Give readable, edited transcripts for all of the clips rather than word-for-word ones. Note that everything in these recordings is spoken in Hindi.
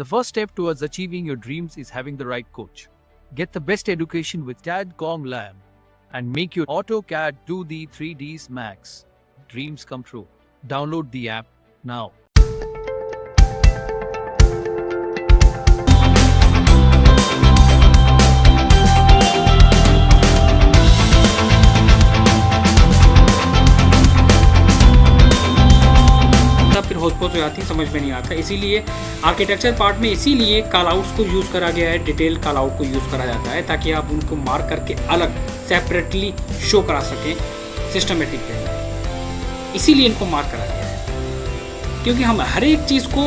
The first step towards achieving your dreams is having the right coach. Get the best education with TADCOM Lab and make your AutoCAD 2D 3Ds Max dreams come true. Download the app now. फिर होस्पोस हो जाती है, समझ में नहीं आता। इसीलिए आर्किटेक्चर पार्ट में इसीलिए कॉल आउट्स को यूज़ करा गया है, डिटेल कॉल आउट को यूज़ करा जाता है ताकि आप उनको मार्क करके अलग सेपरेटली शो करा सकें सिस्टमेटिक वे। इसीलिए इनको मार्क करा गया है क्योंकि हम हर एक चीज़ को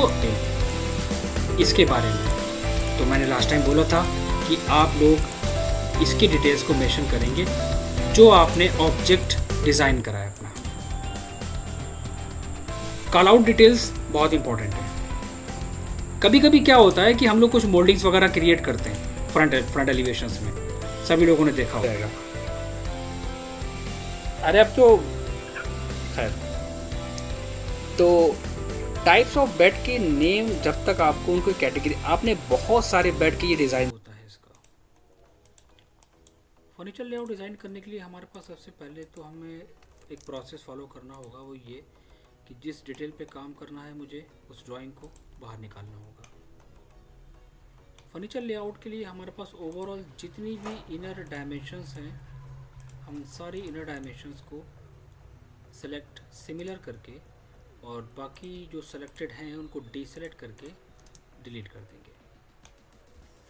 इसके बारे में, तो मैंने लास्ट टाइम बोला था कि आप लोग इसकी डिटेल्स को मेंशन करेंगे जो आपने ऑब्जेक्ट डिज़ाइन करा है अपना। कॉल आउट डिटेल्स बहुत इंपॉर्टेंट है। कभी कभी क्या होता है कि हम लोग कुछ मोल्डिंग्स वगैरह क्रिएट करते हैं फ्रंट एलिवेशंस में, सभी लोगों ने देखा होगा। अरे अब तो खैर, तो टाइप्स ऑफ बेड के नेम जब तक आपको उनको कैटेगरी, आपने बहुत सारे बेड के ये डिज़ाइन होता है। इसका फर्नीचर लेआउट डिज़ाइन करने के लिए हमारे पास सबसे पहले तो हमें एक प्रोसेस फॉलो करना होगा, वो ये कि जिस डिटेल पे काम करना है मुझे उस ड्राइंग को बाहर निकालना होगा। फर्नीचर लेआउट के लिए हमारे पास ओवरऑल जितनी भी इनर डायमेंशंस हैं, हम सारी इनर डायमेंशंस को सेलेक्ट सिमिलर करके और बाकी जो सेलेक्टेड हैं उनको डीसेलेक्ट करके डिलीट कर देंगे।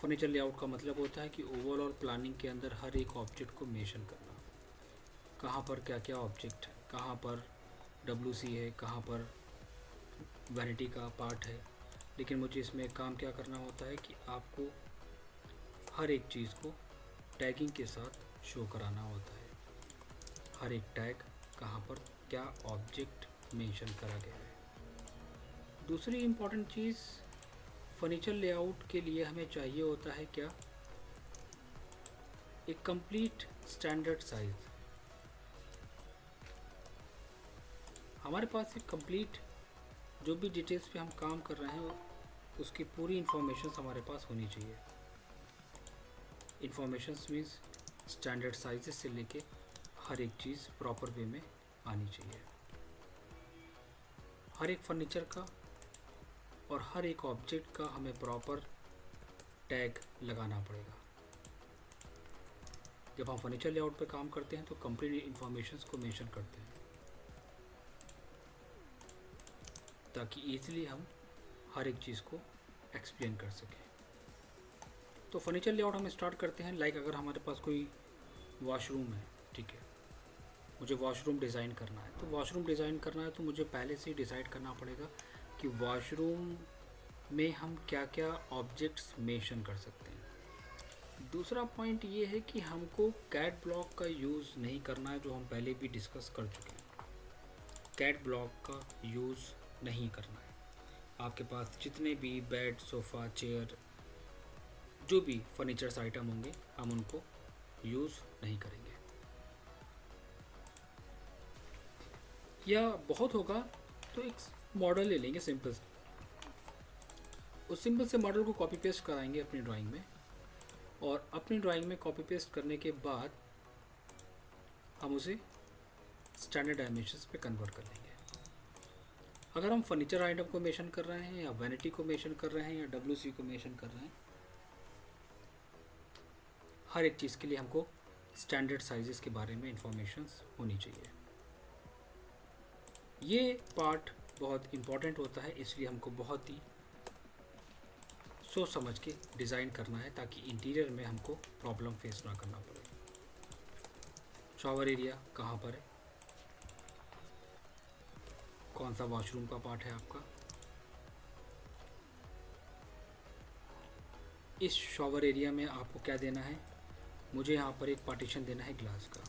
फर्नीचर लेआउट का मतलब होता है कि ओवरऑल प्लानिंग के अंदर हर एक ऑब्जेक्ट को मेंशन करना, कहाँ पर क्या क्या ऑब्जेक्ट है, कहाँ पर WC है, कहाँ पर वैनिटी का पार्ट है। लेकिन मुझे इसमें काम क्या करना होता है कि आपको हर एक चीज़ को टैगिंग के साथ शो कराना होता है, हर एक टैग कहाँ पर क्या ऑब्जेक्ट मेंशन करा गया है। दूसरी इम्पॉर्टेंट चीज़ फर्नीचर लेआउट के लिए हमें चाहिए होता है क्या, एक कंप्लीट स्टैंडर्ड साइज़। हमारे पास एक कंप्लीट जो भी डिटेल्स पे हम काम कर रहे हैं उसकी पूरी इंफॉर्मेशन हमारे पास होनी चाहिए। इंफॉर्मेशंस मीन्स स्टैंडर्ड साइजेस से लेके हर एक चीज़ प्रॉपर वे में आनी चाहिए। हर एक फर्नीचर का और हर एक ऑब्जेक्ट का हमें प्रॉपर टैग लगाना पड़ेगा। जब हम फर्नीचर लेआउट पे काम करते हैं तो कंप्लीट इंफॉर्मेशंस को मेंशन करते हैं ताकि ईज़िली हम हर एक चीज़ को एक्सप्लेन कर सकें। तो फर्नीचर लेआउट हम स्टार्ट करते हैं। लाइक अगर हमारे पास कोई वॉशरूम है, ठीक है, मुझे वॉशरूम डिज़ाइन करना है, तो वॉशरूम डिज़ाइन करना है तो मुझे पहले से ही डिसाइड करना पड़ेगा कि वॉशरूम में हम क्या क्या ऑब्जेक्ट्स मेंशन कर सकते हैं। दूसरा पॉइंट ये है कि हमको कैट ब्लॉक का यूज़ नहीं करना है, जो हम पहले भी डिस्कस कर चुके हैं। कैट ब्लॉक का यूज़ नहीं करना है। आपके पास जितने भी बेड, सोफ़ा, चेयर, जो भी फर्नीचर्स आइटम होंगे हम उनको यूज़ नहीं करेंगे। या बहुत होगा तो एक मॉडल ले लेंगे सिंपल से, उस सिंपल से मॉडल को कॉपी पेस्ट कराएंगे अपनी ड्राइंग में, और अपनी ड्राइंग में कॉपी पेस्ट करने के बाद हम उसे स्टैंडर्ड डायमेंशंस पे कन्वर्ट कर लेंगे। अगर हम फर्नीचर आइटम को मेंशन कर रहे हैं या वैनिटी को मेंशन कर रहे हैं या WC को मेंशन कर रहे हैं, हर एक चीज़ के लिए हमको स्टैंडर्ड साइजेस के बारे में इंफॉर्मेशंस होनी चाहिए। ये पार्ट बहुत इम्पॉर्टेंट होता है, इसलिए हमको बहुत ही सोच समझ के डिज़ाइन करना है ताकि इंटीरियर में हमको प्रॉब्लम फेस ना करना पड़े। शॉवर एरिया कहाँ पर है, कौन सा वॉशरूम का पार्ट है आपका, इस शॉवर एरिया में आपको क्या देना है, मुझे यहाँ पर एक पार्टीशन देना है ग्लास का,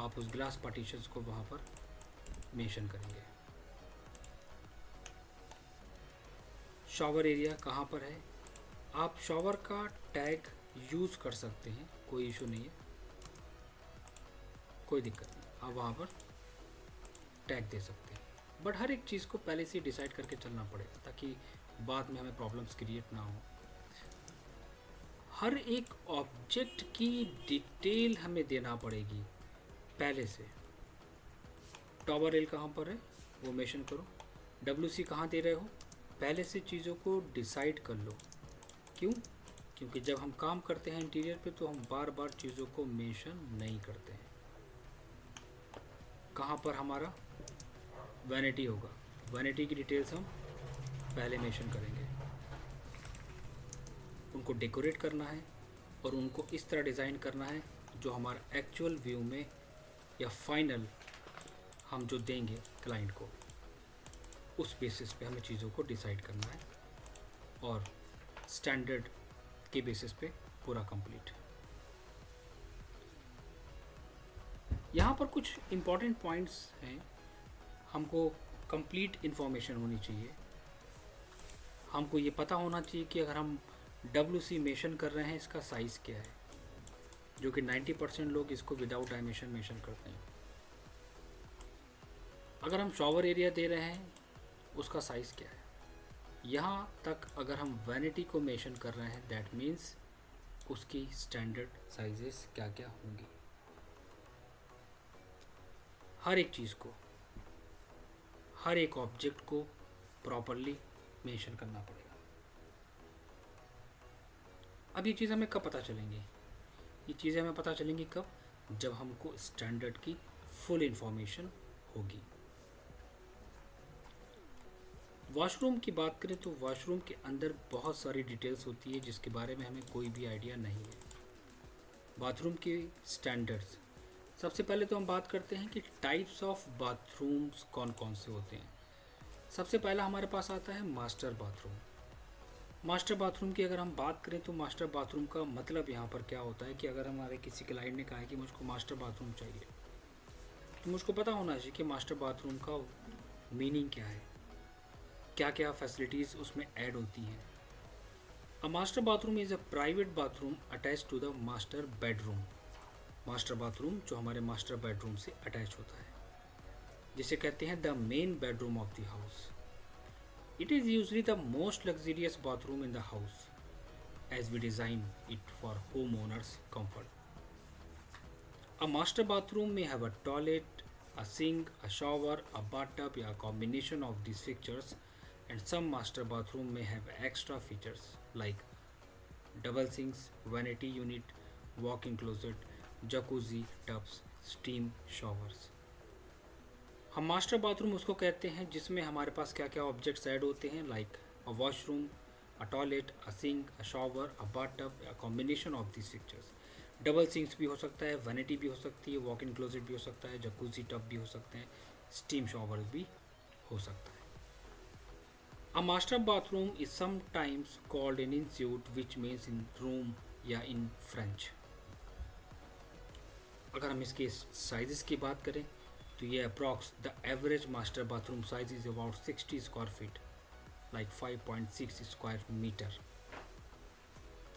आप उस ग्लास पार्टीशंस को वहाँ पर मेंशन करेंगे। शॉवर एरिया कहाँ पर है, आप शॉवर का टैग यूज़ कर सकते हैं, कोई इशू नहीं है, कोई दिक्कत नहीं, आप वहाँ पर टैग दे सकते हैं। बट हर एक चीज़ को पहले से डिसाइड करके चलना पड़ेगा ताकि बाद में हमें प्रॉब्लम्स क्रिएट ना हो। हर एक ऑब्जेक्ट की डिटेल हमें देना पड़ेगी पहले से। टॉवर रेल कहाँ पर है वो मेंशन करो, WC कहाँ दे रहे हो, पहले से चीज़ों को डिसाइड कर लो। क्यों? क्योंकि जब हम काम करते हैं इंटीरियर पे तो हम बार बार चीज़ों को मेंशन नहीं करते हैं। कहाँ पर हमारा वैनिटी होगा, वैनिटी की डिटेल्स हम पहले मेंशन करेंगे। उनको डेकोरेट करना है और उनको इस तरह डिज़ाइन करना है जो हमारा एक्चुअल व्यू में या फाइनल हम जो देंगे क्लाइंट को, उस बेसिस पे हमें चीज़ों को डिसाइड करना है और स्टैंडर्ड के बेसिस पे पूरा कंप्लीट। यहाँ पर कुछ इम्पॉर्टेंट पॉइंट्स हैं। हमको कंप्लीट इन्फॉर्मेशन होनी चाहिए। हमको ये पता होना चाहिए कि अगर हम WC मेंशन कर रहे हैं इसका साइज़ क्या है, जो कि 90% लोग इसको विदाउट डायमेंशन मेंशन करते हैं। अगर हम शॉवर एरिया दे रहे हैं उसका साइज़ क्या है। यहाँ तक अगर हम वैनिटी को मेंशन कर रहे हैं दैट मीन्स उसकी स्टैंडर्ड साइजेस क्या क्या होंगी। हर एक चीज़ को, हर एक ऑब्जेक्ट को प्रॉपरली मेंशन करना पड़ेगा। अब ये चीज़ हमें कब पता चलेंगी? ये चीज़ें हमें पता चलेंगी कब? जब हमको स्टैंडर्ड की फुल इंफॉर्मेशन होगी। वॉशरूम की बात करें तो वॉशरूम के अंदर बहुत सारी डिटेल्स होती है जिसके बारे में हमें कोई भी आइडिया नहीं है। बाथरूम के स्टैंडर्ड्स, सबसे पहले तो हम बात करते हैं कि टाइप्स ऑफ बाथरूम्स कौन कौन से होते हैं। सबसे पहला हमारे पास आता है मास्टर बाथरूम। मास्टर बाथरूम की अगर हम बात करें तो मास्टर बाथरूम का मतलब यहाँ पर क्या होता है कि अगर हमारे किसी क्लाइंट ने कहा है कि मुझको मास्टर बाथरूम चाहिए, तो मुझको पता होना चाहिए कि मास्टर बाथरूम का मीनिंग क्या है, क्या क्या फैसिलिटीज़ उसमें ऐड होती हैं। A master bathroom is a private bathroom attach to the master bedroom. Master bathroom जो हमारे मास्टर बेडरूम से अटैच होता है, जिसे कहते हैं the main bedroom of the house. It is usually the most luxurious bathroom in the house, as we design it for homeowners' comfort. A master bathroom may have a toilet, a sink, a shower, a bathtub, or a combination of these features, and some master bathroom may have extra features like double sinks, vanity unit, walk-in closet, jacuzzi, tubs, steam showers. हम मास्टर बाथरूम उसको कहते हैं जिसमें हमारे पास क्या क्या ऑब्जेक्ट्स ऐड होते हैं, like a washroom, a toilet, a sink, a shower, a bathtub, a combination of this pictures. Double sinks भी हो सकता है, वैनिटी भी हो सकती है, वॉक इन क्लोजेट भी हो सकता है, जकूजी टब भी हो सकते हैं, स्टीम शॉवर भी हो सकता है। A master bathroom is sometimes called en suite which means in room या इन फ्रेंच। अगर हम इसके साइजेस की बात करें तो ये approx the average master bathroom size is about 60 square feet, like 5.6 square metre.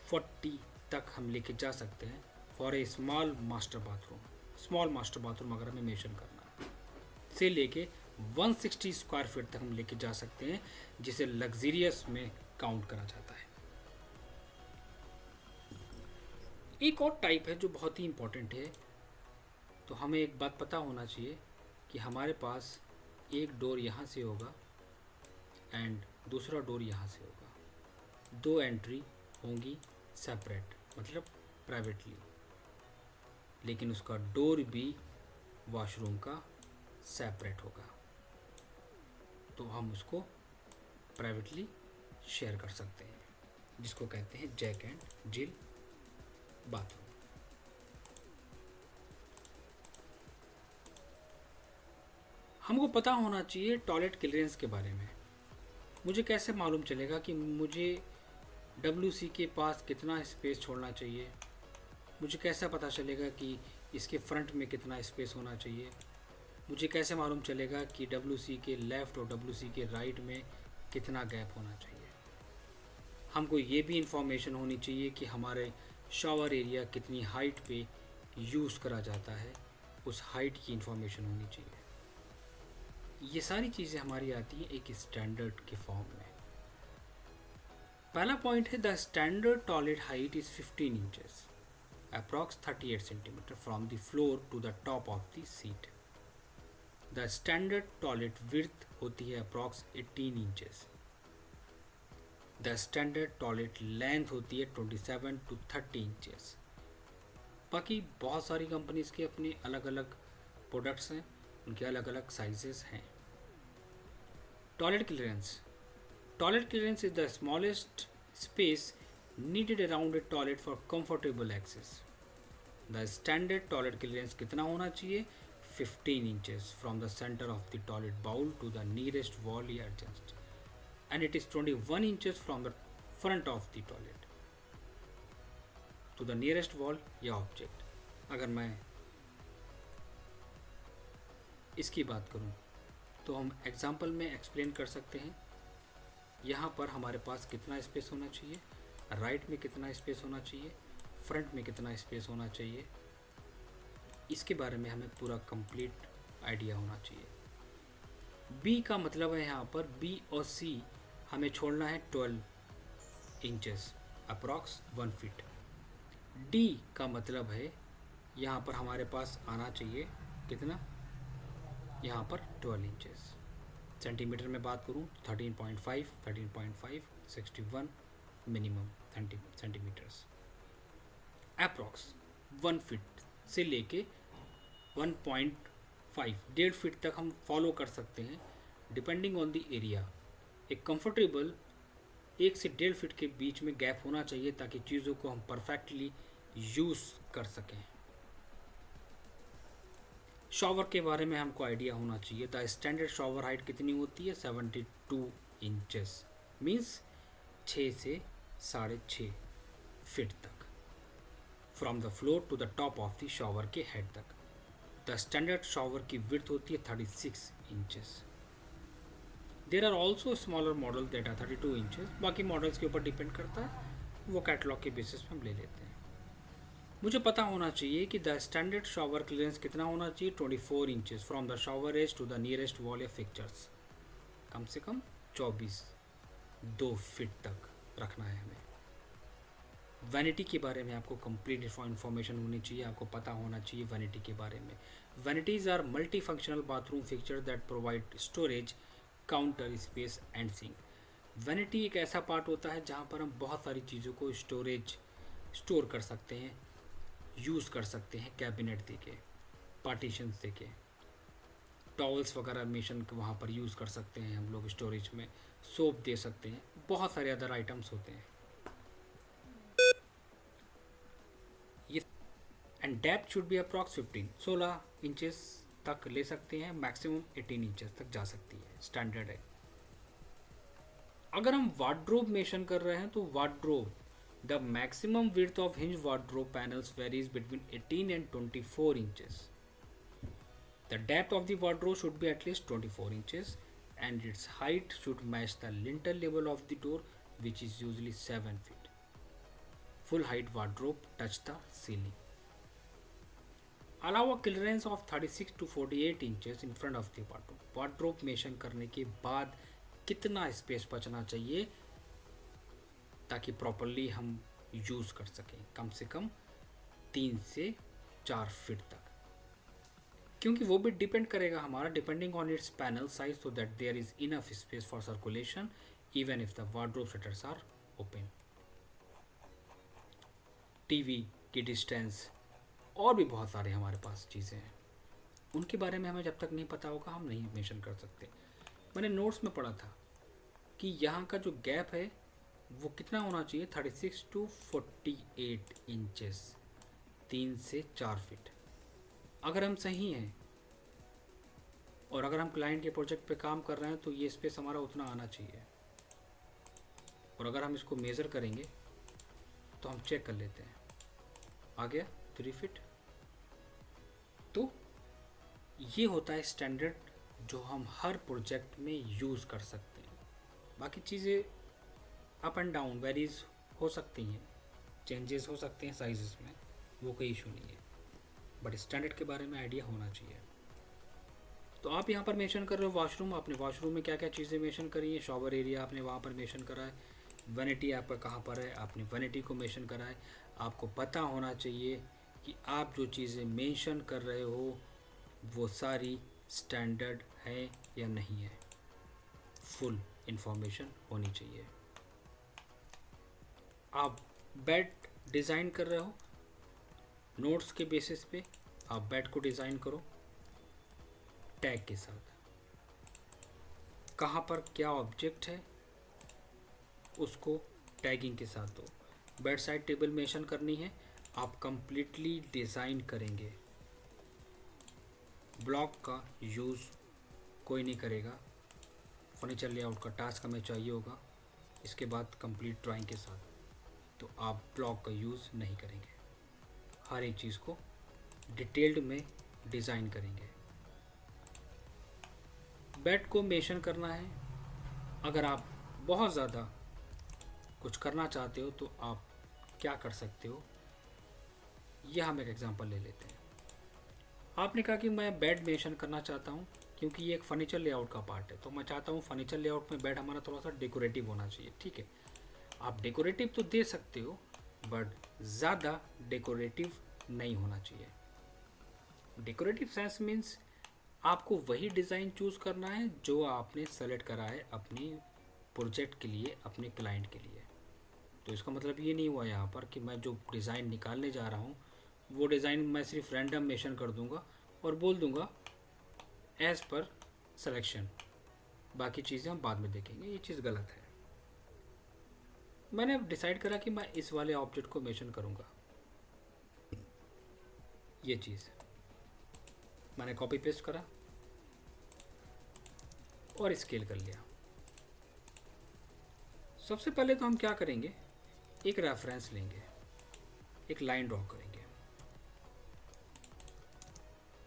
40 तक हम लेके जा सकते हैं for a small master bathroom. Small master bathroom अगर हमें मेंशन करना है, से लेके 160 स्क्वायर फीट तक हम लेके जा सकते हैं, जिसे लग्जरियस में काउंट करा जाता है। एक और टाइप है जो बहुत ही इम्पोर्टेंट है। तो हमें एक बात पता होना चाहिए कि हमारे पास एक डोर यहाँ से होगा एंड दूसरा डोर यहाँ से होगा। दो एंट्री होंगी सेपरेट, मतलब प्राइवेटली, लेकिन उसका डोर भी वॉशरूम का सेपरेट होगा, तो हम उसको प्राइवेटली शेयर कर सकते हैं, जिसको कहते हैं जैक एंड जिल बाथरूम। हमको पता होना चाहिए टॉयलेट क्लियरेंस के बारे में। मुझे कैसे मालूम चलेगा कि मुझे WC के पास कितना स्पेस छोड़ना चाहिए? मुझे कैसे पता चलेगा कि इसके फ्रंट में कितना स्पेस होना चाहिए? मुझे कैसे मालूम चलेगा कि WC के लेफ़्ट और WC के राइट में कितना गैप होना चाहिए? हमको ये भी इंफॉर्मेशन होनी चाहिए कि हमारे शॉवर एरिया कितनी हाइट पे यूज़ करा जाता है, उस हाइट की इंफॉर्मेशन होनी चाहिए। ये सारी चीज़ें हमारी आती हैं एक स्टैंडर्ड के फॉर्म में। पहला पॉइंट है the standard toilet height is 15 inches approx 38 centimetres from the floor to the top of the seat. The standard toilet width होती है approx 18 inches. The standard toilet length होती है 27 टू 30 इंचेस। बाकी बहुत सारी कंपनीज के अपने अलग अलग प्रोडक्ट्स हैं, उनके अलग अलग साइजेस हैं। Toilet clearance is the smallest space needed around a toilet for comfortable access. The standard toilet clearance कितना होना चाहिए? 15 inches from the center of the toilet bowl to the nearest wall या adjacent, and it is 21 inches from the front of the toilet to the nearest wall या object। अगर मैं इसकी बात करूं तो हम एग्जाम्पल में एक्सप्लेन कर सकते हैं। यहाँ पर हमारे पास कितना स्पेस होना चाहिए, राइट में कितना स्पेस होना चाहिए, फ्रंट में कितना स्पेस होना चाहिए, इसके बारे में हमें पूरा कंप्लीट आइडिया होना चाहिए। बी का मतलब है यहाँ पर बी और सी हमें छोड़ना है 12 इंचेस अप्रॉक्स 1 फीट। डी का मतलब है यहाँ पर हमारे पास आना चाहिए कितना, यहाँ पर 12 इंचेस। सेंटीमीटर में बात करूँ 13.5 61 मिनिमम सेंटीमीटर्स अप्रॉक्स 1 फीट से लेके 1.5 डेढ़ फीट तक हम फॉलो कर सकते हैं डिपेंडिंग ऑन द एरिया। एक कंफर्टेबल 1 से 1.5 फीट के बीच में गैप होना चाहिए ताकि चीज़ों को हम परफेक्टली यूज़ कर सकें। शॉवर के बारे में हमको आइडिया होना चाहिए। द स्टैंडर्ड शॉवर हाइट कितनी होती है? 72 इंचेस मीन्स 6 से 6.5 फीट तक from the floor to the top of the shower के हेड तक। द स्टैंडर्ड शॉवर की विड्थ होती है 36 inches. There are also smaller model that are 32 inches. बाकी मॉडल्स के ऊपर डिपेंड करता है, वो कैटलॉग के बेसिस पे हम ले लेते हैं। मुझे पता होना चाहिए कि द स्टैंडर्ड शॉवर क्लियरेंस कितना होना चाहिए? 24 inches from the shower edge to the nearest wall या फिक्चर्स। कम से कम 2 फीट तक रखना है हमें। वैनिटी के बारे में आपको कंप्लीट इन्फॉर्मेशन होनी चाहिए, आपको पता होना चाहिए वैनिटी के बारे में। Vanities are multi functional bathroom fixture that provide storage, counter space and sink. Vanity एक ऐसा पार्ट होता है जहाँ पर हम बहुत सारी चीज़ों को स्टोर कर सकते हैं, यूज़ कर सकते हैं। कैबिनेट देके, पार्टीशन देके, टॉवल्स वगैरह मेशन वहाँ पर यूज़ कर सकते हैं हम लोग स्टोरेज में, सोप दे सकते हैं, बहुत सारे अदर आइटम्स होते हैं। ये and depth should be approx 16 inches तक ले सकते हैं, मैक्सिमम 18 इंचेस तक जा सकती है, स्टैंडर्ड है। अगर हम वार्डरोब मेशन कर रहे हैं तो wardrobe the maximum width of hinge wardrobe panels varies between 18 and 24 inches. The depth of the wardrobe should be at least 24 inches and its height should match the lintel level of the door, which is usually 7 feet. Full height wardrobe touch the ceiling. Allow a clearance of 36 to 48 inches in front of the wardrobe. Wardrobe mason करने के बाद कितना स्पेस बचना चाहिए ताकि प्रॉपरली हम यूज़ कर सकें? कम से कम 3 से 4 फीट तक, क्योंकि वो भी डिपेंड करेगा हमारा depending on its panel size, so that there is enough space for circulation even if the wardrobe shutters are open. TV की डिस्टेंस और भी बहुत सारे हमारे पास चीज़ें हैं, उनके बारे में हमें जब तक नहीं पता होगा हम नहीं मेंशन कर सकते। मैंने नोट्स में पढ़ा था कि यहाँ का जो गैप है वो कितना होना चाहिए? 36 टू 48 इंचेस, 3 से 4 फीट। अगर हम सही हैं और अगर हम क्लाइंट के प्रोजेक्ट पे काम कर रहे हैं तो ये स्पेस हमारा उतना आना चाहिए। और अगर हम इसको मेज़र करेंगे तो हम चेक कर लेते हैं, आ गया 3 फीट। तो ये होता है स्टैंडर्ड जो हम हर प्रोजेक्ट में यूज़ कर सकते हैं। बाकी चीज़ें अप एंड डाउन वेरीज हो सकती हैं, चेंजेस हो सकते हैं साइजेस में, वो कोई इशू नहीं है, बट स्टैंडर्ड के बारे में आइडिया होना चाहिए। तो आप यहाँ पर मेंशन कर रहे हो वॉशरूम, आपने वॉशरूम में क्या क्या चीज़ें मेंशन करी है? शॉवर एरिया आपने वहाँ पर मेंशन करा है, वैनिटी आपका कहाँ पर है, आपने वैनिटी को मेंशन करा है। आपको पता होना चाहिए कि आप जो चीज़ें मेंशन कर रहे हो वो सारी स्टैंडर्ड है या नहीं है, फुल इंफॉर्मेशन होनी चाहिए। आप बेड डिज़ाइन कर रहे हो, नोट्स के बेसिस पे आप बेड को डिज़ाइन करो टैग के साथ। कहाँ पर क्या ऑब्जेक्ट है उसको टैगिंग के साथ दो। बेड साइड टेबल मेंशन करनी है, आप कंप्लीटली डिज़ाइन करेंगे। ब्लॉक का यूज़ कोई नहीं करेगा, फर्नीचर लेआउट का टास्क हमें चाहिए होगा इसके बाद कंप्लीट ड्राइंग के साथ, तो आप ब्लॉक का यूज़ नहीं करेंगे। हर एक चीज़ को डिटेल्ड में डिज़ाइन करेंगे। बेड को मेंशन करना है। अगर आप बहुत ज़्यादा कुछ करना चाहते हो तो आप क्या कर सकते हो, यह हम एक एग्जांपल ले लेते हैं। आपने कहा कि मैं बेड मेंशन करना चाहता हूँ क्योंकि ये एक फर्नीचर लेआउट का पार्ट है, तो मैं चाहता हूँ फर्नीचर लेआउट में बेड हमारा थोड़ा सा डेकोरेटिव होना चाहिए। ठीक है, आप डेकोरेटिव तो दे सकते हो बट ज़्यादा डेकोरेटिव नहीं होना चाहिए। डेकोरेटिव सेंस मीन्स आपको वही डिज़ाइन चूज़ करना है जो आपने सेलेक्ट करा है अपनी प्रोजेक्ट के लिए, अपने क्लाइंट के लिए। तो इसका मतलब ये नहीं हुआ यहाँ पर कि मैं जो डिज़ाइन निकालने जा रहा हूँ वो डिज़ाइन मैं सिर्फ रैंडम मेंशन कर दूँगा और बोल दूँगा एज़ पर सिलेक्शन, बाकी चीज़ें हम बाद में देखेंगे। ये चीज़ गलत है। मैंने डिसाइड करा कि मैं इस वाले ऑब्जेक्ट को मेंशन करूँगा। ये चीज़ मैंने कॉपी पेस्ट करा और स्केल कर लिया। सबसे पहले तो हम क्या करेंगे, एक रेफरेंस लेंगे, एक लाइन ड्रॉ करेंगे,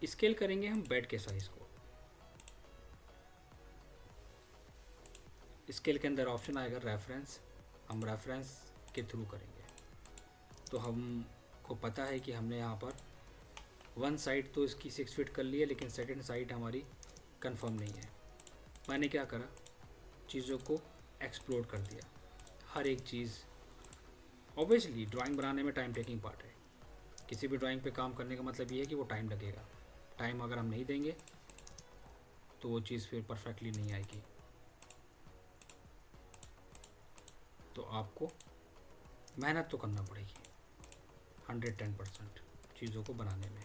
स्केल करेंगे हम बेड के साइज को। स्केल के अंदर ऑप्शन आएगा रेफरेंस, हम रेफरेंस के थ्रू करेंगे। तो हमको पता है कि हमने यहाँ पर वन साइड तो इसकी 6 फीट कर ली है, लेकिन सेकंड साइड हमारी कंफर्म नहीं है। मैंने क्या करा, चीज़ों को एक्सप्लोर कर दिया। हर एक चीज़, ऑब्वियसली ड्राइंग बनाने में टाइम टेकिंग पार्ट है। किसी भी ड्राइंग पे काम करने का मतलब ये है कि वो टाइम लगेगा। टाइम अगर हम नहीं देंगे तो वो चीज़ फिर परफेक्टली नहीं आएगी। तो आपको मेहनत तो करना पड़ेगी 110% चीज़ों को बनाने में।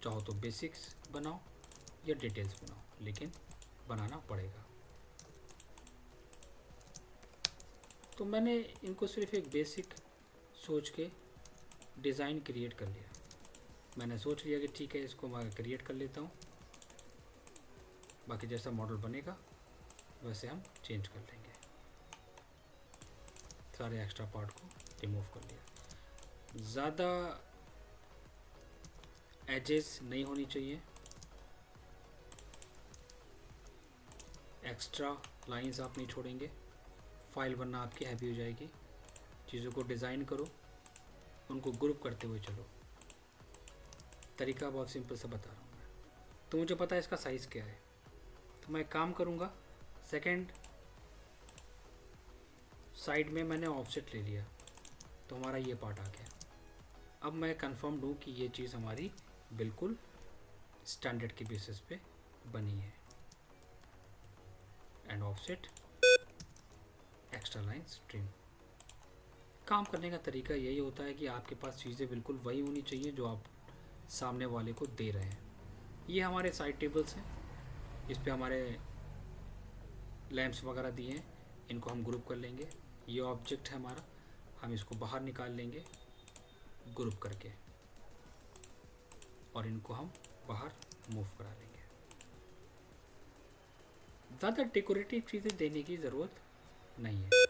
चाहो तो बेसिक्स बनाओ या डिटेल्स बनाओ, लेकिन बनाना पड़ेगा। तो मैंने इनको सिर्फ एक बेसिक सोच के डिज़ाइन क्रिएट कर लिया। मैंने सोच लिया कि ठीक है, इसको मैं क्रिएट कर लेता हूँ, बाकी जैसा मॉडल बनेगा वैसे हम चेंज कर लेंगे। सारे एक्स्ट्रा पार्ट को रिमूव कर लिया। ज़्यादा एजेस नहीं होनी चाहिए, एक्स्ट्रा लाइंस आप नहीं छोड़ेंगे, फाइल वरना आपकी हैवी हो जाएगी। चीज़ों को डिज़ाइन करो, उनको ग्रुप करते हुए चलो। तरीका बहुत सिंपल सा बता रहा हूँ मैं। तो मुझे पता है इसका साइज़ क्या है, तो मैं काम करूँगा। सेकंड साइड में मैंने ऑफसेट ले लिया, तो हमारा ये पार्ट आ गया। अब मैं कंफर्म दूँ कि ये चीज़ हमारी बिल्कुल स्टैंडर्ड के बेसिस पे बनी है। And offset, extra line, string. काम करने का तरीका यही होता है कि आपके पास चीज़ें बिल्कुल वही होनी चाहिए जो आप सामने वाले को दे रहे हैं। ये हमारे साइड टेबल्स हैं, इस पे हमारे लैंप्स वगैरह दिए हैं, इनको हम ग्रुप कर लेंगे। ये ऑब्जेक्ट है हमारा, हम इसको बाहर निकाल लेंगे ग्रुप करके, और इनको हम बाहर मूव करा लेंगे। ज़्यादा डेकोरेटिव चीज़ें देने की ज़रूरत नहीं है।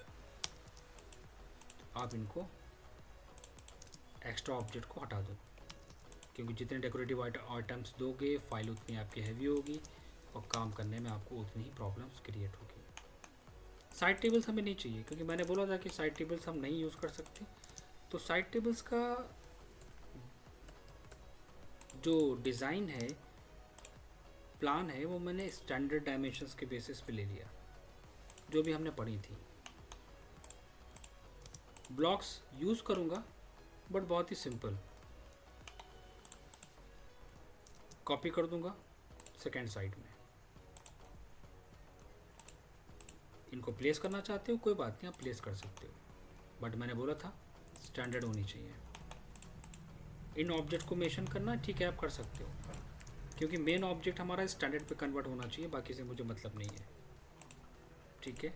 आप इनको एक्स्ट्रा ऑब्जेक्ट को हटा दो, क्योंकि जितने डेकोरेटिव आइटम्स दोगे फाइल उतनी आपकी हैवी होगी और काम करने में आपको उतनी ही प्रॉब्लम्स क्रिएट होगी। साइड टेबल्स हमें नहीं चाहिए, क्योंकि मैंने बोला था कि साइड टेबल्स हम नहीं यूज़ कर सकते। तो साइड टेबल्स का जो डिज़ाइन है, प्लान है, वो मैंने स्टैंडर्ड डायमेंशंस के बेसिस पे ले लिया। जो भी हमने पढ़ी थी। ब्लॉक्स यूज़ करूँगा बट बहुत ही सिंपल। कॉपी कर दूंगा सेकेंड साइड में। इनको प्लेस करना चाहते हो कोई बात नहीं, आप प्लेस कर सकते हो, बट मैंने बोला था स्टैंडर्ड होनी चाहिए। इन ऑब्जेक्ट को मेंशन करना ठीक है, आप कर सकते हो, क्योंकि मेन ऑब्जेक्ट हमारा स्टैंडर्ड पे कन्वर्ट होना चाहिए, बाकी से मुझे मतलब नहीं है। ठीक है,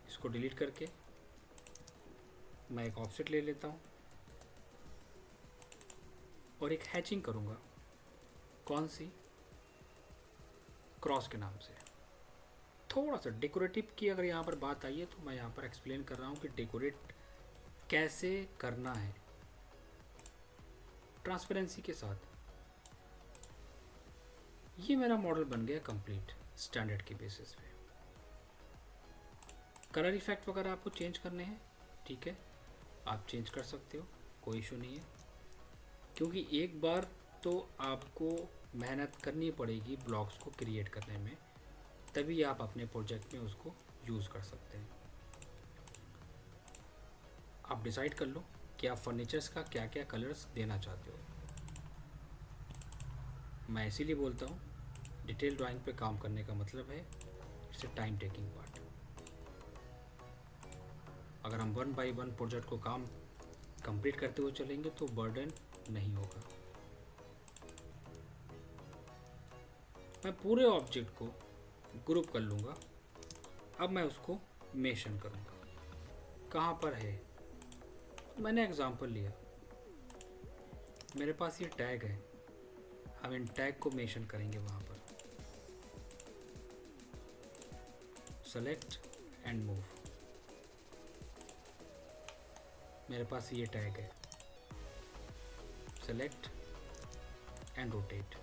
इसको डिलीट करके मैं एक ऑफसेट ले लेता हूँ और एक हैचिंग करूँगा। कौन सी? क्रॉस के नाम से। थोड़ा सा डेकोरेटिव की अगर यहाँ पर बात आई है तो मैं यहाँ पर एक्सप्लेन कर रहा हूँ कि डेकोरेट कैसे करना है ट्रांसपेरेंसी के साथ। ये मेरा मॉडल बन गया कंप्लीट स्टैंडर्ड के बेसिस पे। कलर इफेक्ट वगैरह आपको चेंज करने हैं, ठीक है, आप चेंज कर सकते हो, कोई इशू नहीं है, क्योंकि एक बार तो आपको मेहनत करनी पड़ेगी ब्लॉक्स को क्रिएट करने में, तभी आप अपने प्रोजेक्ट में उसको यूज़ कर सकते हैं। आप डिसाइड कर लो कि आप फर्नीचर्स का क्या क्या कलर्स देना चाहते हो। मैं इसीलिए बोलता हूँ डिटेल ड्राइंग पे काम करने का मतलब है it's a time taking part. अगर हम 1 बाय 1 प्रोजेक्ट को काम कंप्लीट करते हुए चलेंगे तो बर्डन नहीं होगा। मैं पूरे ऑब्जेक्ट को ग्रुप कर लूँगा। अब मैं उसको मेंशन करूँगा कहाँ पर है। मैंने एग्जांपल लिया, मेरे पास ये टैग है, हम इन टैग को मेंशन करेंगे वहाँ पर। सेलेक्ट एंड मूव, मेरे पास ये टैग है, सेलेक्ट एंड रोटेट।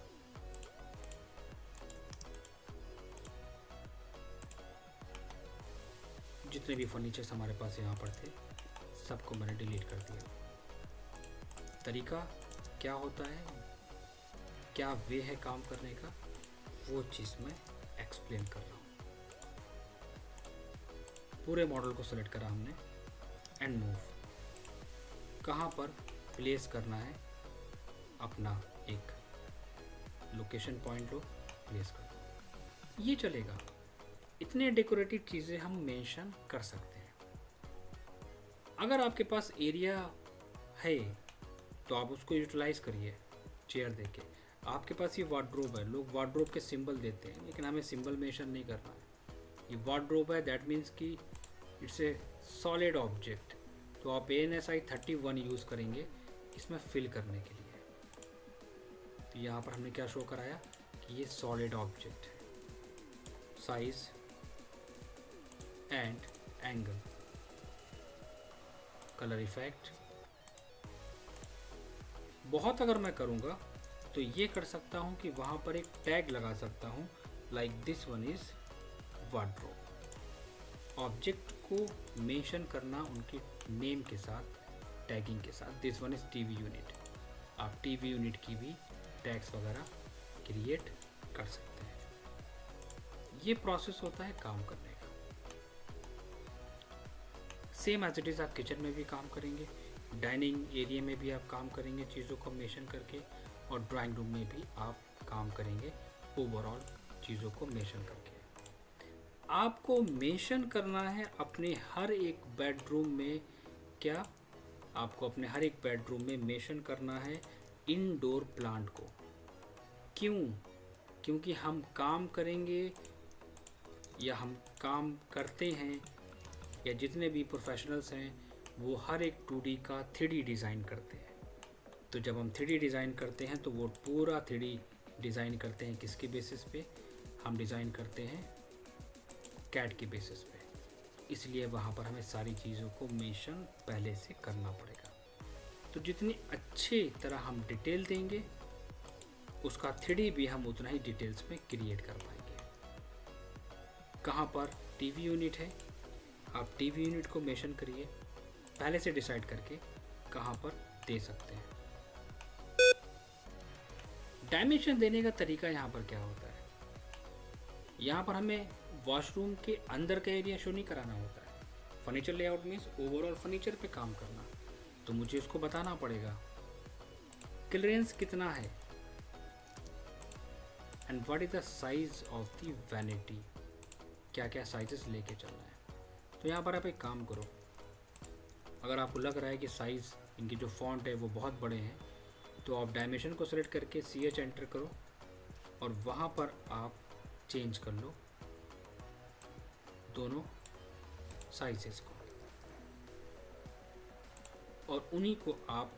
जितने भी फर्नीचर्स हमारे पास यहाँ पर थे सबको मैंने डिलीट कर दिया। तरीका क्या होता है, क्या वे है काम करने का, वो चीज़ मैं एक्सप्लेन कर रहा हूँ। पूरे मॉडल को सेलेक्ट करा हमने एंड मूव। कहाँ पर प्लेस करना है, अपना एक लोकेशन पॉइंट लो, प्लेस कर दो, ये चलेगा। इतने डेकोरेटिव चीज़ें हम मेंशन कर सकते हैं। अगर आपके पास एरिया है तो आप उसको यूटिलाइज करिए चेयर देके। आपके पास ये वार्डरोब है, लोग वार्डरोब के सिंबल देते हैं, लेकिन हमें सिंबल मेंशन नहीं करना है। ये वार्डरोब है, दैट मीन्स कि इट्स ए सॉलिड ऑब्जेक्ट, तो आप ANSI 31 यूज़ करेंगे इसमें फिल करने के लिए। तो यहाँ पर हमने क्या शो कराया कि ये सॉलिड ऑब्जेक्ट है। Size and angle, colour effect, बहुत अगर मैं करूँगा तो ये कर सकता हूँ कि वहाँ पर एक टैग लगा सकता हूँ, like this one is wardrobe. Object को मेंशन करना उनके नेम के साथ, टैगिंग के साथ। This one is TV unit. आप TV यूनिट की भी टैग्स वगैरह क्रिएट कर सकते हैं। ये प्रोसेस होता है काम करने का। सेम एज इट इज़ आप किचन में भी काम करेंगे, डाइनिंग एरिया में भी आप काम करेंगे चीज़ों को मेंशन करके, और ड्राइंग रूम में भी आप काम करेंगे ओवरऑल चीज़ों को मेंशन करके। आपको मेंशन करना है अपने हर एक बेडरूम में, क्या आपको अपने हर एक बेडरूम में मेंशन करना है इनडोर प्लांट को। क्यों? क्योंकि हम काम करेंगे या हम काम करते हैं, या जितने भी प्रोफेशनल्स हैं वो हर एक 2D का 3D डिज़ाइन करते हैं। तो जब हम 3D डिज़ाइन करते हैं तो वो पूरा 3D डिज़ाइन करते हैं किसके बेसिस पे? हम डिज़ाइन करते हैं CAD के बेसिस पे। इसलिए वहाँ पर हमें सारी चीज़ों को मेंशन पहले से करना पड़ेगा। तो जितनी अच्छी तरह हम डिटेल देंगे उसका 3D भी हम उतना ही डिटेल्स में क्रिएट कर पाएंगे। कहाँ पर TV यूनिट है, आप TV यूनिट को मेंशन करिए, पहले से डिसाइड करके कहाँ पर दे सकते हैं। डायमेंशन देने का तरीका यहाँ पर क्या होता है, यहाँ पर हमें वॉशरूम के अंदर का एरिया शो नहीं कराना होता है। Furniture layout means overall furniture पे काम करना, तो मुझे उसको बताना पड़ेगा क्लियरेंस कितना है and what is the size of the vanity, क्या क्या साइजेस लेके चलना है। तो यहाँ पर आप एक काम करो, अगर आपको लग रहा है कि साइज़ इनकी जो फॉन्ट है वो बहुत बड़े हैं, तो आप डायमेंशन को सेलेक्ट करके CH एंटर करो और वहाँ पर आप चेंज कर लो दोनों साइजेस को और उन्हीं को आप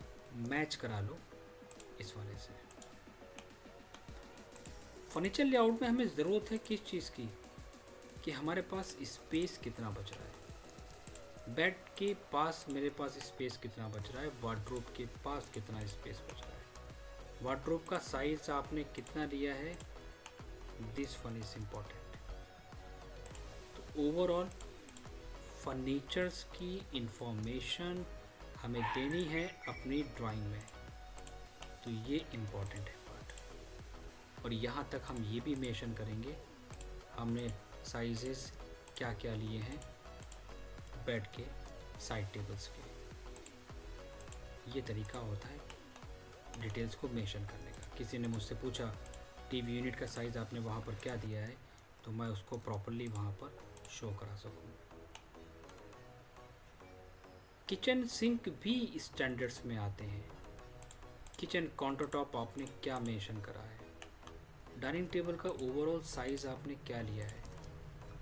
मैच करा लो इस वाले से। फर्नीचर लेआउट में हमें ज़रूरत है किस चीज़ की, कि हमारे पास स्पेस कितना बच रहा है, बेड के पास मेरे पास स्पेस कितना बच रहा है, वार्डरोब के पास कितना स्पेस बच रहा है, वार्डरोब का साइज आपने कितना लिया है, दिस वन इज इम्पोर्टेंट। तो ओवरऑल फर्नीचर्स की इंफॉर्मेशन हमें देनी है अपनी ड्राइंग में, तो ये इम्पोर्टेंट है पार्ट। और यहाँ तक हम ये भी मेंशन करेंगे हमने साइजेस क्या क्या लिए हैं बेड के साइड टेबल्स के। ये तरीका होता है डिटेल्स को मेंशन करने का। किसी ने मुझसे पूछा टीवी यूनिट का साइज़ आपने वहाँ पर क्या दिया है, तो मैं उसको प्रॉपरली वहाँ पर शो करा सकूँ। किचन सिंक भी स्टैंडर्ड्स में आते हैं। किचन काउंटर टॉप आपने क्या मेंशन करा है, डाइनिंग टेबल का ओवरऑल साइज़ आपने क्या लिया है,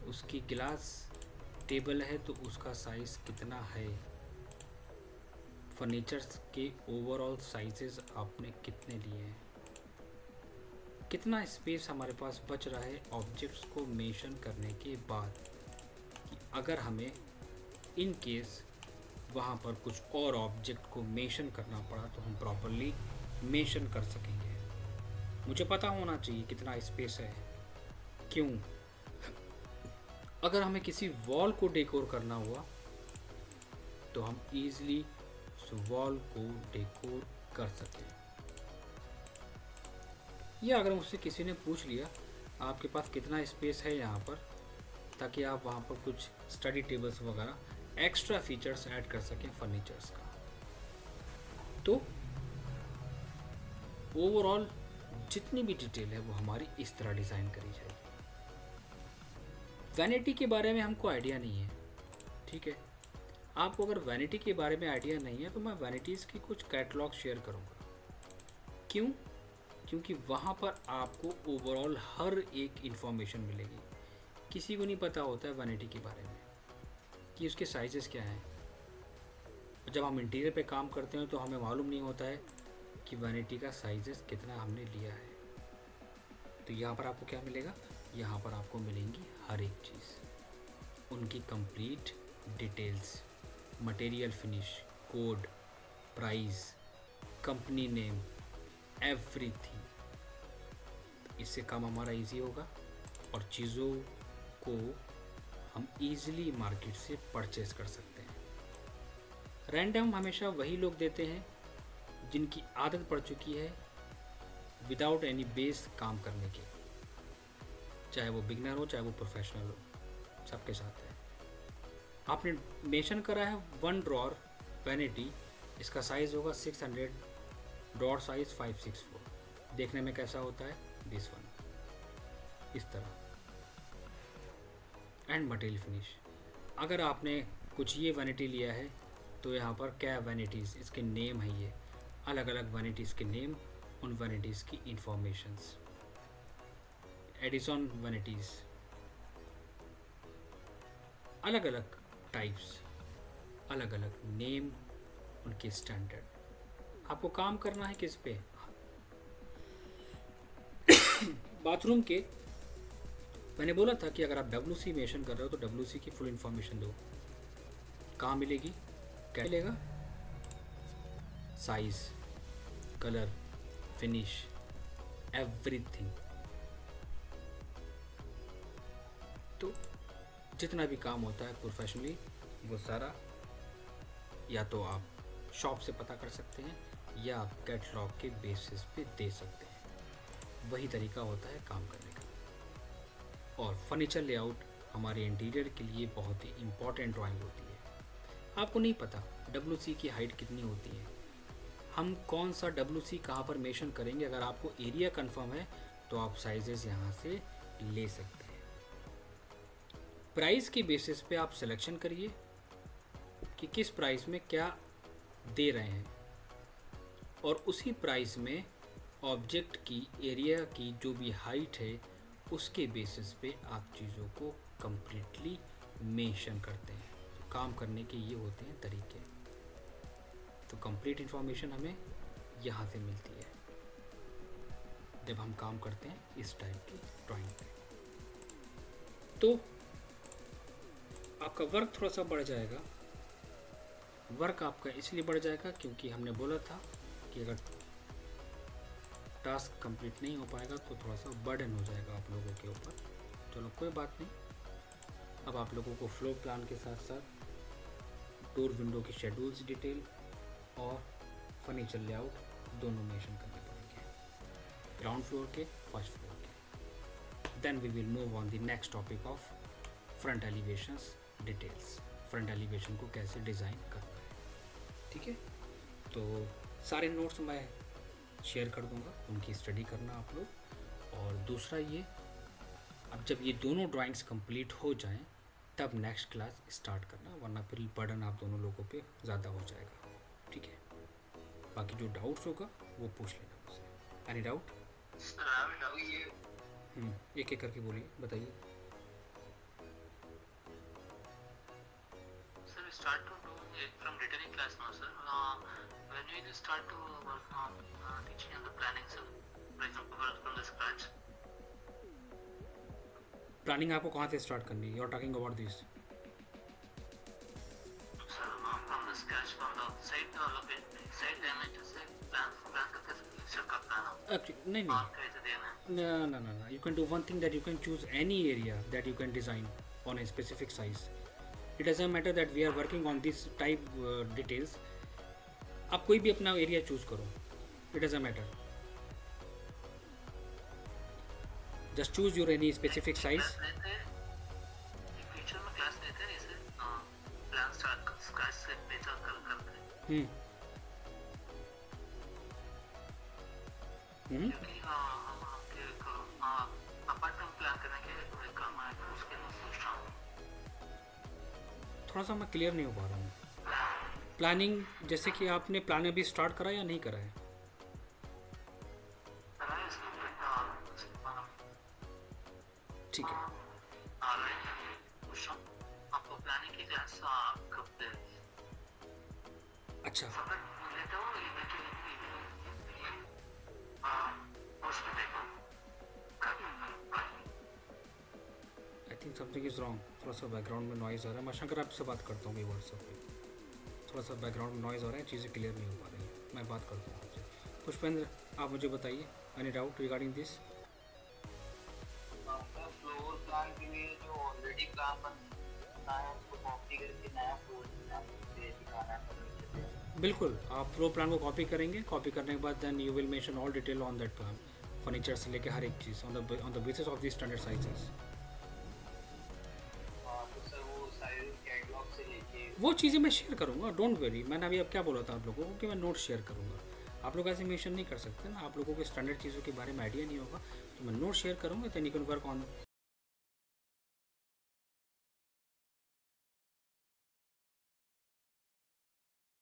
उसकी गिलास टेबल है तो उसका साइज़ कितना है, फर्नीचर्स के ओवरऑल साइजेस आपने कितने लिए हैं, कितना स्पेस हमारे पास बच रहा है ऑब्जेक्ट्स को मेंशन करने के बाद, कि अगर हमें इन केस वहाँ पर कुछ और ऑब्जेक्ट को मेंशन करना पड़ा तो हम प्रॉपरली मेंशन कर सकेंगे। मुझे पता होना चाहिए कितना स्पेस है। क्यों? अगर हमें किसी वॉल को डेकोर करना हुआ तो हम ईज़िली उस वॉल को डेकोर कर सकें। या अगर मुझसे किसी ने पूछ लिया आपके पास कितना स्पेस है यहाँ पर, ताकि आप वहाँ पर कुछ स्टडी टेबल्स वगैरह एक्स्ट्रा फीचर्स ऐड कर सकें फर्नीचर्स का, तो ओवरऑल जितनी भी डिटेल है वो हमारी इस तरह डिज़ाइन करी जाएगी। वैनिटी के बारे में हमको आइडिया नहीं है, ठीक है। आपको अगर वैनिटी के बारे में आइडिया नहीं है तो मैं वैनिटीज़ की कुछ कैटलॉग शेयर करूँगा। क्यों? क्योंकि वहाँ पर आपको ओवरऑल हर एक इंफॉर्मेशन मिलेगी। किसी को नहीं पता होता है वैनिटी के बारे में कि उसके साइजेस क्या हैं। जब हम इंटीरियर पे काम करते हैं तो हमें मालूम नहीं होता है कि वैनिटी का साइजेस कितना हमने लिया है। तो यहाँ पर आपको क्या मिलेगा, यहाँ पर आपको मिलेंगी हर एक चीज़, उनकी complete details, material finish, code, price, company name, everything. इससे काम हमारा इजी होगा और चीज़ों को हम इजीली मार्केट से परचेज कर सकते हैं। रैंडम हमेशा वही लोग देते हैं जिनकी आदत पड़ चुकी है विदाउट एनी बेस काम करने की, चाहे वो बिगनर हो चाहे वो प्रोफेशनल हो, सबके साथ है। आपने मेंशन करा है 1 ड्रॉर वैनिटी, इसका साइज़ होगा 600, ड्रॉर साइज 564। देखने में कैसा होता है, दिस वन, इस तरह। एंड मटेरियल फिनिश, अगर आपने कुछ ये वैनिटी लिया है तो यहाँ पर क्या वैनिटीज़, इसके नेम है, ये अलग अलग वैनिटीज़ के नेम, उन वैनिटीज़ की इंफॉर्मेशंस, एडिसन वैनिटीज़, अलग अलग टाइप्स, अलग अलग नेम, उनके स्टैंडर्ड। आपको काम करना है किस पे, बाथरूम के। मैंने बोला था कि अगर आप WC मेंशन कर रहे हो तो WC की फुल इंफॉर्मेशन दो। कहाँ मिलेगी, क्या मिलेगा, साइज, कलर, फिनिश, एवरीथिंग। तो जितना भी काम होता है प्रोफेशनली वो सारा या तो आप शॉप से पता कर सकते हैं या आप कैटलॉग के बेसिस पे दे सकते हैं। वही तरीका होता है काम करने का। और फर्नीचर लेआउट हमारे इंटीरियर के लिए बहुत ही इम्पॉर्टेंट ड्राइंग होती है। आपको नहीं पता WC की हाइट कितनी होती है, हम कौन सा WC कहाँ पर मेंशन करेंगे। अगर आपको एरिया कंफर्म है तो आप साइजेस यहाँ से ले सकते हैं। प्राइस के बेसिस पे आप सिलेक्शन करिए कि किस प्राइस में क्या दे रहे हैं, और उसी प्राइस में ऑब्जेक्ट की एरिया की जो भी हाइट है उसके बेसिस पे आप चीज़ों को कंप्लीटली मेंशन करते हैं। तो काम करने के ये होते हैं तरीके। तो कंप्लीट इन्फॉर्मेशन हमें यहाँ से मिलती है जब हम काम करते हैं इस टाइप की ड्राइंग पे। तो आपका वर्क थोड़ा सा बढ़ जाएगा। वर्क आपका इसलिए बढ़ जाएगा क्योंकि हमने बोला था कि अगर टास्क कंप्लीट नहीं हो पाएगा तो थोड़ा सा बर्डन हो जाएगा आप लोगों के ऊपर। चलो कोई बात नहीं, अब आप लोगों को फ्लोर प्लान के साथ साथ डोर विंडो की शेड्यूल्स डिटेल और फर्नीचर लेआउट दोनों मेंशन करने पड़ेंगे, ग्राउंड फ्लोर के, फर्स्ट फ्लोर के। Then we will move on the next topic of front elevations details. Front elevation को कैसे डिज़ाइन करना है, ठीक है। तो सारे नोट्स मैं शेयर कर दूंगा, उनकी स्टडी करना आप लोग। और दूसरा ये, अब जब ये दोनों ड्राइंग्स कंप्लीट हो जाएं तब नेक्स्ट क्लास स्टार्ट करना, वरना फिर बर्डन आप दोनों लोगों पे ज़्यादा हो जाएगा, ठीक है। बाकी जो डाउट्स होगा वो पूछ लेना मुझसे। Any doubt? एक एक करके बोलिए, बताइए। Sir, we start to do it from detailing class now, sir. When we will start to work on teaching and the planning, sir. For example, from the scratch. Planning आपको कहाँ से स्टार्ट करनी है? You are talking about this? Sir, from the scratch, from the site development, site dimensions, plans करके picture का plan हो. नहीं Mark कैसे देना है? no. You can do one thing, that you can choose any area that you can design on a specific size. It doesn't matter that we are working on this type details. आप कोई भी अपना एरिया चूज करो, it doesn't matter. Just choose your any specific size. Class लेते हैं, एक future में class लेते हैं इसे plan start scratch से picture करके. क्योंकि हम आपके अपार्टमेंट प्लान करने के लिए एक काम आया था, उसके लिए सोच रहा हूँ. थोड़ा सा मैं क्लियर नहीं हो पा रहा हूँ। प्लानिंग जैसे कि आपने प्लान अभी स्टार्ट करा या नहीं करा है? ठीक है। आपको प्लानिंग की क्लास कब दे? अच्छा, लेता हूँ I think something is wrong. थोड़ा सा बैकग्राउंड में नॉइज़ आ रहा है। मैं शंकर आपसे बात करता हूँ व्हाट्सएप पे। थोड़ा सा बैकग्राउंड में नॉइज़ आ रहा है, चीज़ें क्लियर नहीं हो पा रही हैं। मैं बात करता हूँ आपसे। पुष्पेंद्र, आप मुझे बताइए, any doubt regarding this? Floor plan के लिए जो ऑलरेडी प्लान बना है उसको कॉपी करके नया फ्लोर प्लान दिखाना है। बिल्कुल, आप फ्लोर प्लान को कॉपी करेंगे। कॉपी करने के बाद then you will mention all detail on that plan, furniture से लेके हर एक चीज़ on the basis of the standard sizes. तो सर वो सारे कैटलॉग से लेके वो चीज़ें मैं शेयर करूँगा, डोंट वेरी। मैंने अभी अब क्या बोला था आप लोगों को कि मैं नोट शेयर करूँगा। आप लोग ऐसे मेंशन नहीं कर सकते ना, आप लोगों को स्टैंडर्ड चीज़ों के बारे में आइडिया नहीं होगा। तो मैं नोट शेयर करूँगा, then you can work on